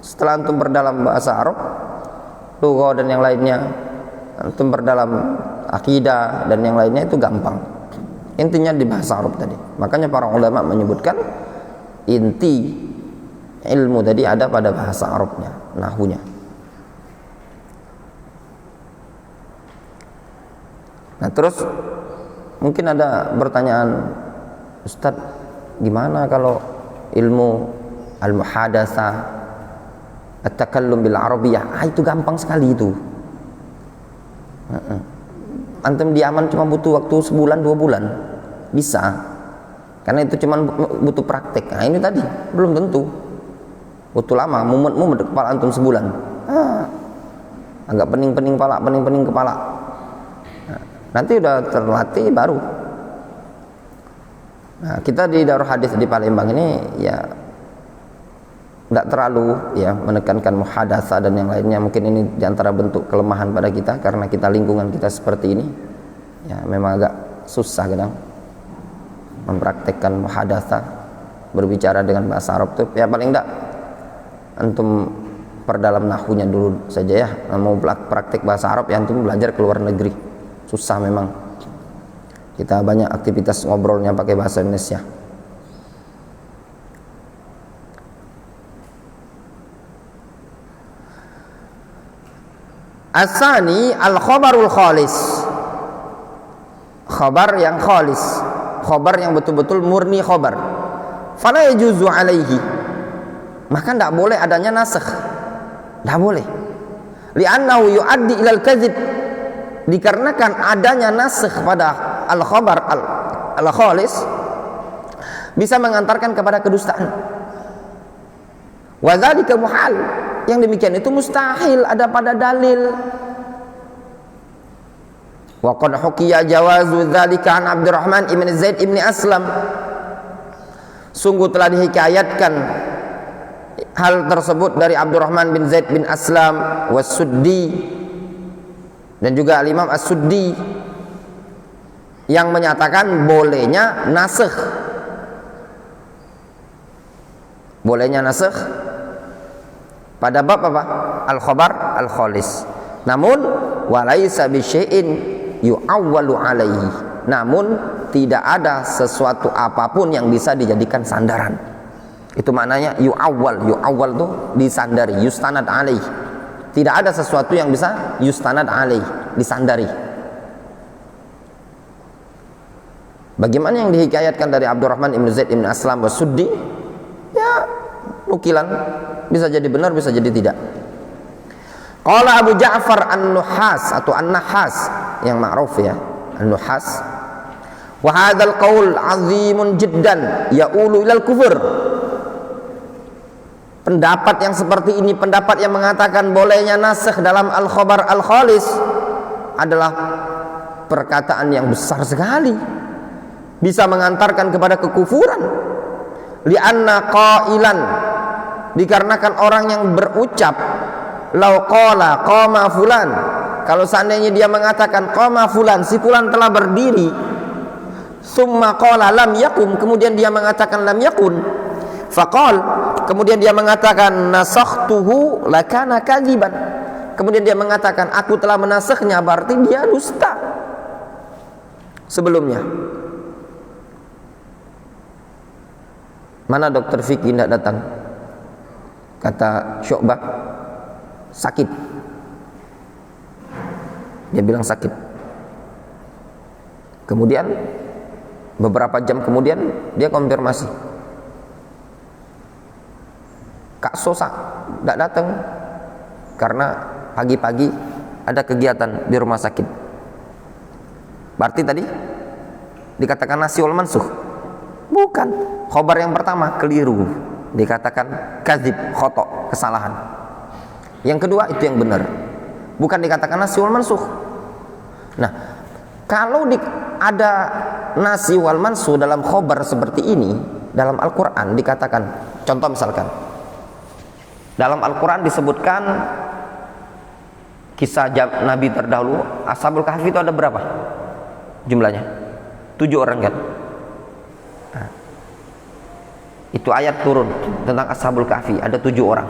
Setelah antum perdalam bahasa Arab, lugha dan yang lainnya, antum perdalam akidah dan yang lainnya itu gampang. Intinya di bahasa Arab tadi. Makanya para ulama menyebutkan inti ilmu tadi ada pada bahasa Arabnya, nahunya. Nah, terus mungkin ada pertanyaan, Ustadz, gimana kalau ilmu al-muhadatsah, at-takallum bil arabiyyah? Itu gampang sekali itu. Antum di Yaman cuma butuh waktu sebulan 2 bulan bisa, karena itu cuma butuh praktek. Nah, ini tadi belum tentu butuh lama, mumet kepala antum sebulan, agak pening kepala. Nah, nanti udah terlatih baru. Nah, kita di Darul Hadis di Palembang ini ya tidak terlalu ya menekankan muhadatsah dan yang lainnya. Mungkin ini diantara bentuk kelemahan pada kita karena kita lingkungan kita seperti ini. Ya memang agak susah kadang mempraktekkan muhadatsah, berbicara dengan bahasa Arab tuh. Ya paling enggak antum perdalam nahunya dulu saja ya. Mau praktek bahasa Arab ya antum belajar ke luar negeri. Susah memang. Kita banyak aktivitas ngobrolnya pakai bahasa Indonesia. Asani al-khabarul khalis, khabar yang khalis, khabar yang betul-betul murni khabar. Fala yajuzu alaihi, maka tidak boleh adanya nasakh, tidak boleh. Li'annahu yu'addi ilal kadzib, dikarenakan adanya nasakh pada al-khabar al-khalis bisa mengantarkan kepada kedustaan. Wa dzalika muhal, yang demikian itu mustahil ada pada dalil. Wa qad hukiya jawazu dzalika an Abdurrahman ibn Zaid ibn Aslam, sungguh telah dihikayatkan hal tersebut dari Abdurrahman bin Zaid bin Aslam, was-Suddi, dan juga Al-Imam As-Suddi, yang menyatakan bolehnya nasakh, bolehnya nasakh pada bab apa? Al-khabar al-khalis. Namun walaisa bisyai'in yu'awwalu alaihi, namun tidak ada sesuatu apapun yang bisa dijadikan sandaran. Itu maknanya yu'awwal. Yu'awwal itu disandari, yustanad alaih. Tidak ada sesuatu yang bisa yustanad alaih, disandari. Bagaimana yang dihikayatkan dari Abdurrahman ibn Zaid ibn Aslam was-Suddi? Ya, nukilan, bisa jadi benar, bisa jadi tidak. Qala Abu Ja'far An-Nuhas atau An-Nahas yang ma'ruf ya, An-Nuhas, wa hadzal qaul 'azimun jiddan ya'ulu ilal kufur. Pendapat yang seperti ini, pendapat yang mengatakan bolehnya nasakh dalam al-khabar al-khalis, adalah perkataan yang besar sekali, bisa mengantarkan kepada kekufuran. Li'anna qailan, dikarenakan orang yang berucap lau qala qama fulan, kalau seandainya dia mengatakan qama fulan, si fulan telah berdiri, summa qala lam yakum, kemudian dia mengatakan lam yakun, faqal, kemudian dia mengatakan nasakhtuhu lakana kadziban, kemudian dia mengatakan aku telah menasakhnya, berarti dia dusta sebelumnya. Mana dokter fikih tidak datang? Kata Syu'bah, sakit. Dia bilang sakit. Kemudian beberapa jam kemudian dia konfirmasi, Kak Sosa tidak datang karena pagi-pagi ada kegiatan di rumah sakit. Berarti tadi dikatakan nasi wal mansuh? Bukan. Khobar yang pertama keliru, dikatakan kadzib, khoto, kesalahan. Yang kedua itu yang benar, bukan dikatakan nasi wal mansuh. Nah, kalau ada nasi wal mansuh dalam khobar seperti ini dalam Al-Quran, dikatakan, contoh misalkan dalam Al-Quran disebutkan kisah Nabi terdahulu, Ashabul Kahfi itu ada berapa jumlahnya? 7 orang kan? Nah, itu ayat turun tentang Ashabul Kahfi, ada 7 orang.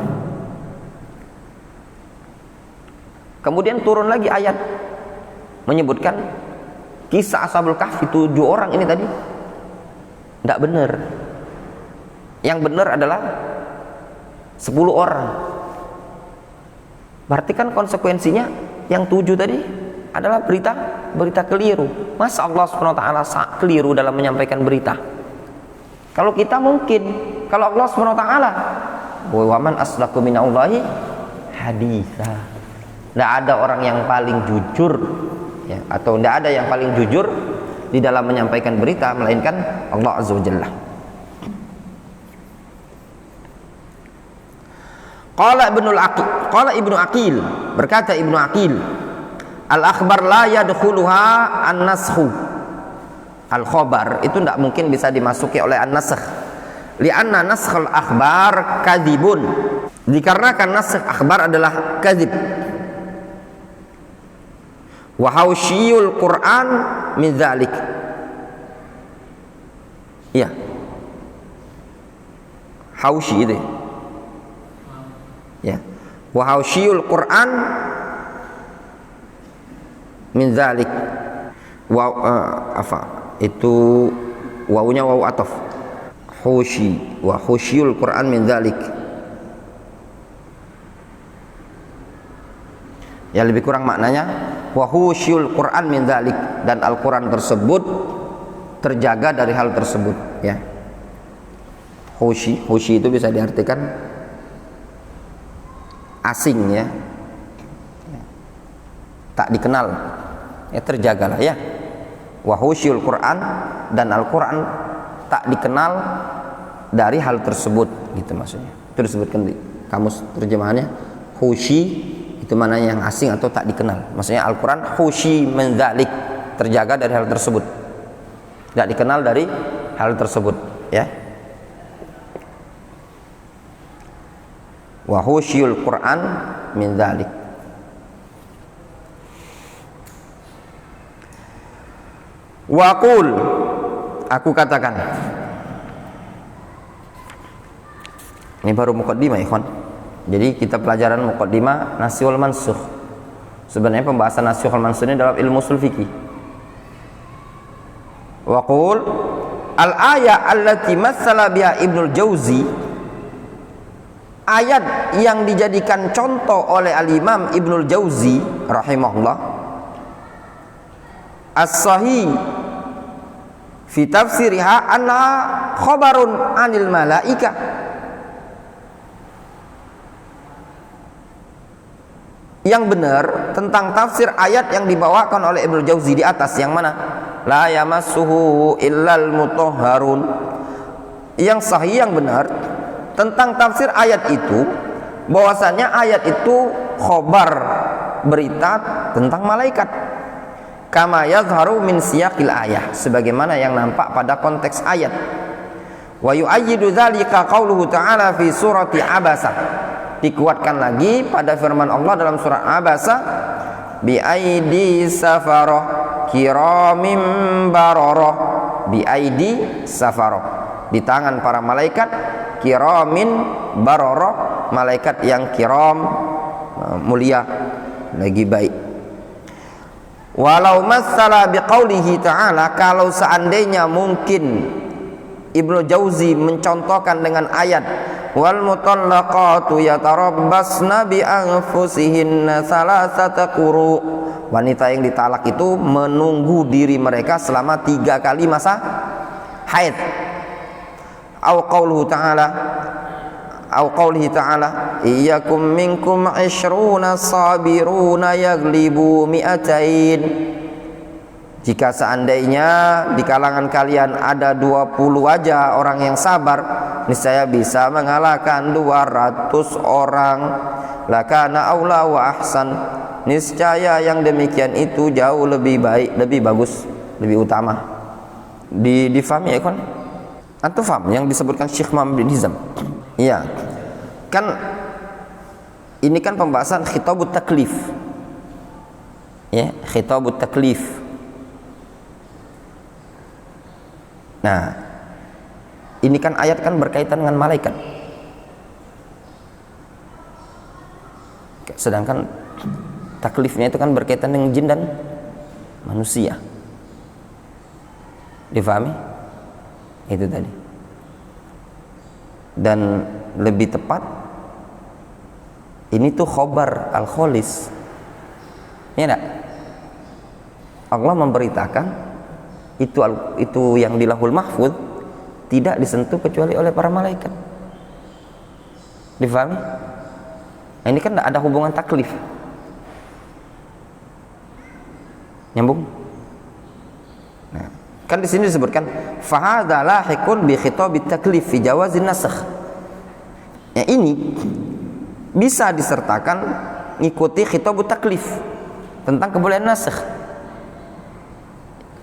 Kemudian turun lagi ayat menyebutkan kisah Ashabul Kahfi 7 orang ini tadi. Tidak benar. Yang benar adalah 10 orang. Berarti kan konsekuensinya yang 7 tadi adalah berita keliru. Masa Allah SWT keliru dalam menyampaikan berita? Kalau kita mungkin, kalau Allah SWT, wa man asdaqu minallahi haditha, tidak ada orang yang paling jujur ya, atau tidak ada yang paling jujur di dalam menyampaikan berita melainkan Allah Azza wa Jalla. Qala Ibnu Aqil, berkata Ibnu Aqil, al-akhbar la yadkhuluha an-nashu, al-khobar itu tidak mungkin bisa dimasuki oleh an-nasakh. Li'anna naskhal akhbar kadhibun. Dikarenakan nasakh akhbar adalah kadhib. Wa hausyiyul Qur'an min dzalik. Iya. Hausyi itu. Ya. Wa hausyiyul Qur'an min dzalik. Wa apa? Itu wawunya wawu ataf. Husyi wa husyiyul Qur'an min dzalik. Ya lebih kurang maknanya wa husyul Quran min dzalik, dan Al-Quran tersebut terjaga dari hal tersebut, ya. Husyi itu bisa diartikan asing, ya. Tak dikenal, ya, terjagalah, ya. Wa husyul Quran, dan Al-Quran tak dikenal dari hal tersebut, gitu maksudnya. Itu disebutkan di kamus terjemahannya, husyi itu mana yang asing atau tak dikenal. Maksudnya Al-Quran husyi min dzalik, terjaga dari hal tersebut, tidak dikenal dari hal tersebut, ya. Wa husyul Quran min dzalik. Wa qul, aku katakan. Ini baru muqaddimah, ikhwan. Jadi kita pelajaran muqaddimah nasikh wal mansukh. Sebenarnya pembahasan nasikh wal mansukh ini dalam ilmu ushul fikih. Wa qul al-ayah allati matsala biha Ibnul Jauzi, ayat yang dijadikan contoh oleh al-Imam Ibnul Jauzi rahimahullah, as-sahih fi tafsiriha anna khabarun anil malaikah. Yang benar tentang tafsir ayat yang dibawakan oleh Ibnu Jauzi di atas, yang mana? La yamassuhu illal mutahharun. Yang sahih, yang benar tentang tafsir ayat itu, bahwasanya ayat itu khobar, berita tentang malaikat. Kama yazharu min siyaqil ayah, sebagaimana yang nampak pada konteks ayat. Wa yu'ayyidu dzalika qauluhu ta'ala fi surati Abasa. Dikuatkan lagi pada firman Allah dalam surat Abasa, bi aidi safarah kiramim bararah. Bi aidi safarah, di tangan para malaikat, kiramin bararah, malaikat yang kiram, mulia, lagi baik. Walau masalah biqaulihi ta'ala, kalau seandainya mungkin Ibnu Jauzi mencontohkan dengan ayat wal mutallaqatu yatarabbasna bi anfusihinna salasata quru, wanita yang ditalak itu menunggu diri mereka selama 3 kali masa haid. Au qauluhu ta'ala, au qaulihi ta'ala iyyakum minkum 'ishruna sabiruna yaglibu mi'atain. Jika seandainya di kalangan kalian ada 20 aja orang yang sabar, niscaya bisa mengalahkan 200 orang. Lakana aula wa ahsan, niscaya yang demikian itu jauh lebih baik, lebih bagus, lebih utama. Difahami ya kan? Antum faham yang disebutkan Syekh Muhammad bin Hizam? Iya. Kan ini kan pembahasan khitabut taklif. Ya, khitabut taklif. Nah, ini kan ayat kan berkaitan dengan malaikat. Sedangkan taklifnya itu kan berkaitan dengan jin dan manusia. Difahami? Itu tadi. Dan lebih tepat, ini tuh khobar al-kholis. Ya enggak? Allah memberitakan itu yang di Lauhul Mahfuz tidak disentuh kecuali oleh para malaikat. Difahami? Nah, ini kan tidak ada hubungan taklif. Nyambung? Nah, kan di sini disebutkan fahadha lahiqun bi khitabit taklif fi jawazin nasakh. Ya, ini bisa disertakan ngikuti khitabut taklif tentang kebolehan nasakh.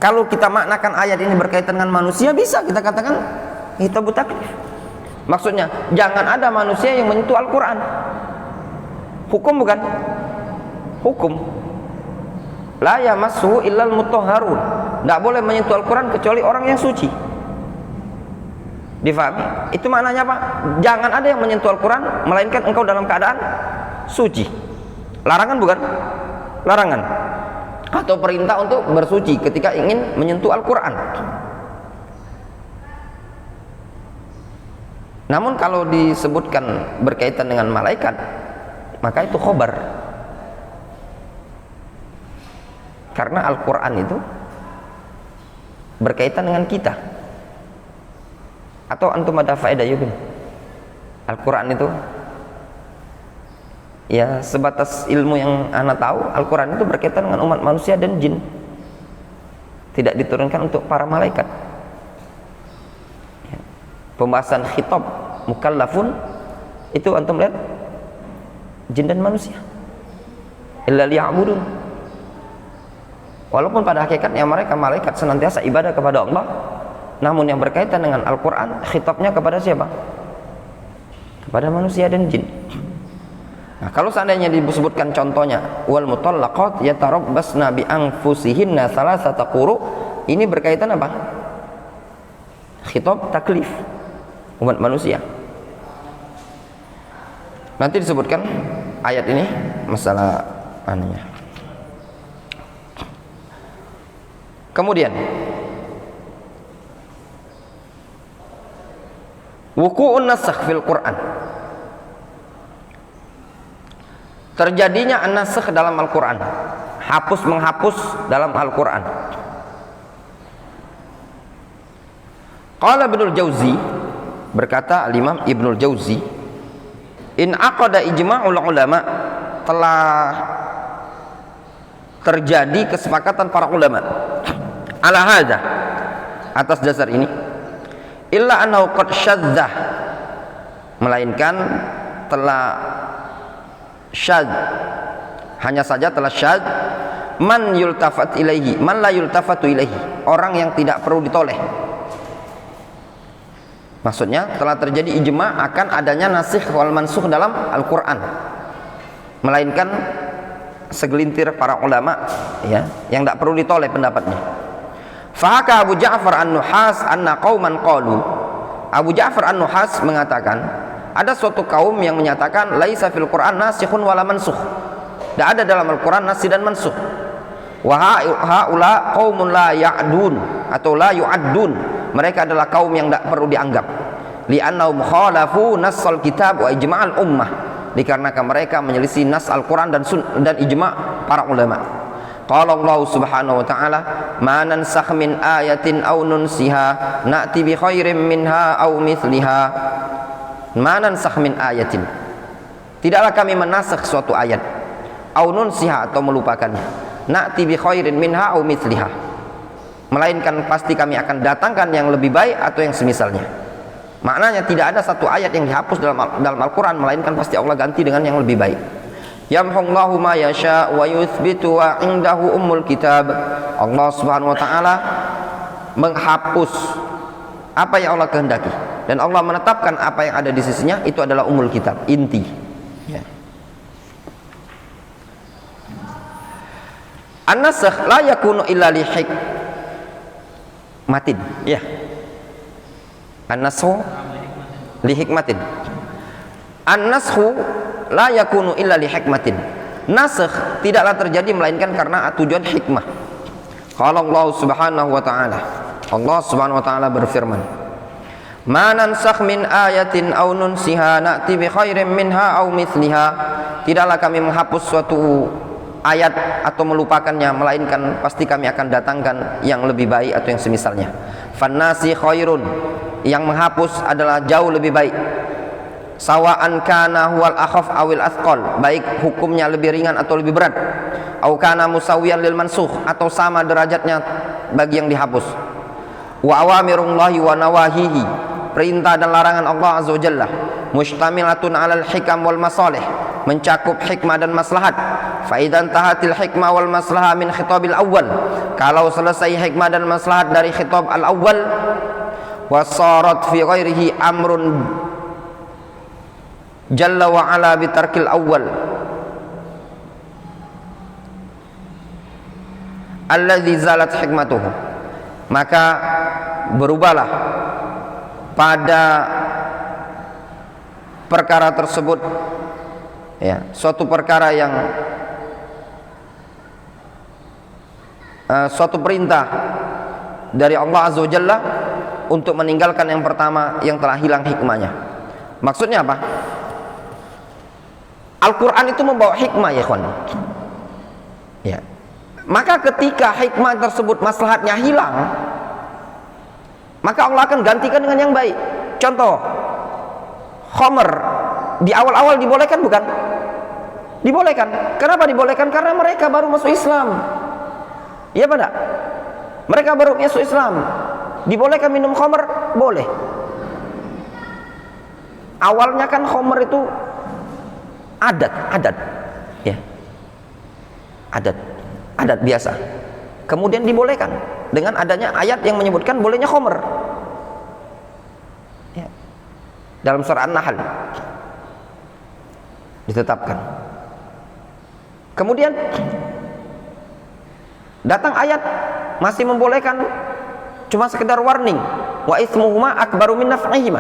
Kalau kita maknakan ayat ini berkaitan dengan manusia, bisa kita katakan khitabut taklif. Maksudnya jangan ada manusia yang menyentuh Al-Quran. Hukum bukan? Hukum. La yamassuhu illal mutahharun. Tidak boleh menyentuh Al-Quran kecuali orang yang suci. Difahami? Itu maknanya apa? Jangan ada yang menyentuh Al-Quran melainkan engkau dalam keadaan suci. Larangan bukan? Larangan. Atau perintah untuk bersuci ketika ingin menyentuh Al-Quran. Namun kalau disebutkan berkaitan dengan malaikat, maka itu khobar. Karena Al-Quran itu berkaitan dengan kita. Atau antum ada faedah yuk? Al-Quran itu ya sebatas ilmu yang anak tahu, Al-Quran itu berkaitan dengan umat manusia dan jin. Tidak diturunkan untuk para malaikat. Pembahasan khitab mukallafun itu antum lihat jin dan manusia. Illa liya'budun. Walaupun pada hakikatnya mereka malaikat senantiasa ibadah kepada Allah, namun yang berkaitan dengan Al-Quran khitabnya kepada siapa? Kepada manusia dan jin. Nah, kalau seandainya disebutkan contohnya wal mutallaqat yatarabbasna bi anfusihinna salasata quru, ini berkaitan apa? Khitab taklif umat manusia. Nanti disebutkan ayat ini masalah anunya. Kemudian wuqu'un nasakh fil Quran. Terjadinya an-nasakh dalam Al-Quran, hapus menghapus dalam Al-Quran. Qala Ibnul Jauzi, berkata Al-Imam Ibnul Jauzi, in aqada ijma'ul ulama, telah terjadi kesepakatan para ulama ala hadza, atas dasar ini, illa annahu qad syadzah, melainkan telah syadz, hanya saja telah syadz man yultafat ilaihi, man la yultafatu ilaihi, orang yang tidak perlu ditoleh. Maksudnya telah terjadi ijma' akan adanya nasikh wal mansukh dalam Al-Quran, melainkan segelintir para ulama ya, yang tidak perlu ditoleh pendapatnya. Fahaka Abu Ja'far An-Nuhas anna qauman qalu, Abu Ja'far An-Nuhas mengatakan ada suatu kaum yang menyatakan laisa fil Quran nasikhun wala mansukh, tidak ada dalam Al-Quran nasikh dan mansukh. Wa haula qaumun la ya'dun atau la yu'addun, mereka adalah kaum yang tidak perlu dianggap. Li'annahum khalafu nassal kitab wa ijma'al ummah, dikarenakan mereka menyelisih nas Al-Quran dan ijma' para ulama. Qala Allah subhanahu wa ta'ala, ma nansakh min ayatin aw nunsiha na'ti bi khairin minha aw mithliha. Ma nansakh min ayatin, tidaklah kami menasakh suatu ayat, aw nunsiha atau melupakannya, na'ti bi khairin minha aw mithliha, melainkan pasti kami akan datangkan yang lebih baik atau yang semisalnya. Maknanya tidak ada satu ayat yang dihapus dalam Al-Quran, melainkan pasti Allah ganti dengan yang lebih baik. Yamhullahu ma yasha wa yuthbitu wa indahu ummul kitab. Allah subhanahu wa ta'ala menghapus apa yang Allah kehendaki, dan Allah menetapkan apa yang ada di sisinya, itu adalah ummul kitab, inti ya. An-nasakh la yakunu illa li hikmatin ya. An-nasakh li hikmatin. An-nasakh la yakunu illa li hikmatin. Nasakh tidaklah terjadi melainkan karena tujuan hikmah. Qala Allah subhanahu wa ta'ala, Allah subhanahu wa ta'ala berfirman, ma nansakh min ayatin aw nunsiha na'ti bi khairin minha aw mithliha, tidaklah kami menghapus suatu ayat atau melupakannya, melainkan pasti kami akan datangkan yang lebih baik atau yang semisalnya. Fannasi khairun, yang menghapus adalah jauh lebih baik. Sawa'an kana huwal akhaf awil athqal, baik hukumnya lebih ringan atau lebih berat. Au kana musawiyan lil mansukh, atau sama derajatnya bagi yang dihapus. Wa awamirullahi wa nawahihi, perintah dan larangan Allah azza wa jalla, mustamilatun alal hikam wal masalih, mencakup hikmah dan maslahat. Fa idzan tahatil hikmah wal maslahah min khitabil awal, kalau selesai hikmah dan maslahat dari khitab al awal, wasarat fi ghairihi amrun jalla wa ala bitarkil awal alladzi zalat hikmatuhu, maka berubahlah pada perkara tersebut, ya, suatu perkara yang suatu perintah dari Allah Azza wa Jalla untuk meninggalkan yang pertama yang telah hilang hikmahnya. Maksudnya apa? Al-Quran itu membawa hikmah, ya kawan. Ya. Maka ketika hikmah tersebut maslahatnya hilang, maka Allah akan gantikan dengan yang baik. Contoh, khamr di awal-awal dibolehkan bukan? Dibolehkan. Kenapa dibolehkan? Karena mereka baru masuk Islam. Iya pada? Mereka baru masuk Islam. Dibolehkan minum khamr? Boleh. Awalnya kan khamr itu adat, ya, adat biasa. Kemudian dibolehkan dengan adanya ayat yang menyebutkan bolehnya khamr, ya. Dalam surah An-Nahl ditetapkan. Kemudian datang ayat masih membolehkan, cuma sekedar warning, wa ismuhuma akbaru min naf'ihima.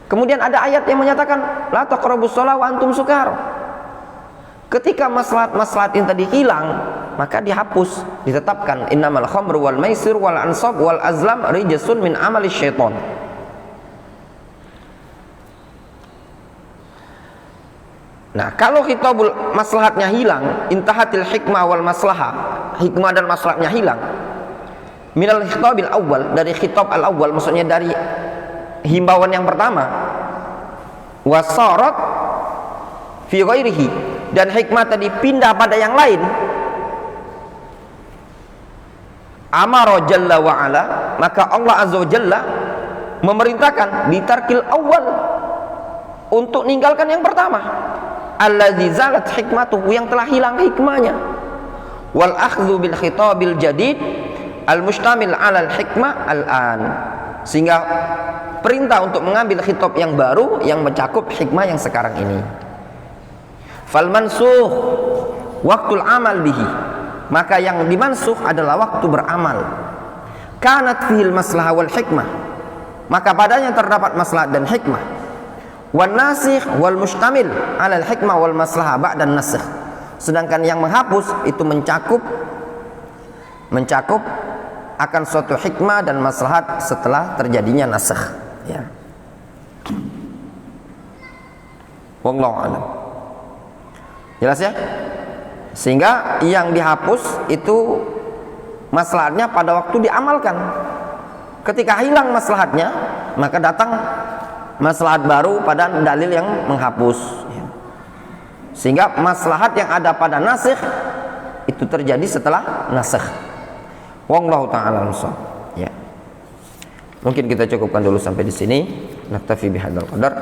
Kemudian ada ayat yang menyatakan la taqrabus shalah wa antum sukar. Ketika maslahat yang tadi hilang, maka dihapus, ditetapkan innamal khamru wal maisir wal ansab wal azlam rijsun min amali syaitan. Nah, kalau khitabul maslahatnya hilang, intahatil hikmah wal maslahah, hikmah dan maslahatnya hilang, minal khitabil awal, dari khitab al awal, maksudnya dari himbauan yang pertama, wasarat fi ghairihi, dan hikmah tadi pindah pada yang lain, amara jalla wa ala, maka Allah azza wa jalla memerintahkan bitarkil awal, untuk meninggalkan yang pertama, alladzi zalat hikmatuhu, yang telah hilang hikmahnya, wal akhdhu bil khitabil jadid al mustamil ala al hikmah al an, sehingga perintah untuk mengambil khitab yang baru yang mencakup hikmah yang sekarang ini. Fal mansukh waqtul amal bihi, maka yang dimansuh adalah waktu beramal. Kanat fihil maslahah wal hikmah, maka padanya terdapat maslahat dan hikmah. Wan nasikh wal mustamil ala al hikmah wal maslahah ba'da nasikh, sedangkan yang menghapus itu mencakup akan suatu hikmah dan maslahat setelah terjadinya nasikh, ya. Wallahu a'lam. Jelas ya? Sehingga yang dihapus itu maslahatnya pada waktu diamalkan. Ketika hilang maslahatnya, maka datang maslahat baru pada dalil yang menghapus, ya. Sehingga maslahat yang ada pada nasikh itu terjadi setelah nasikh. Wallahu ta'ala a'lam. Ya. Mungkin kita cukupkan dulu sampai di sini. Naktafi bihadzal qadar.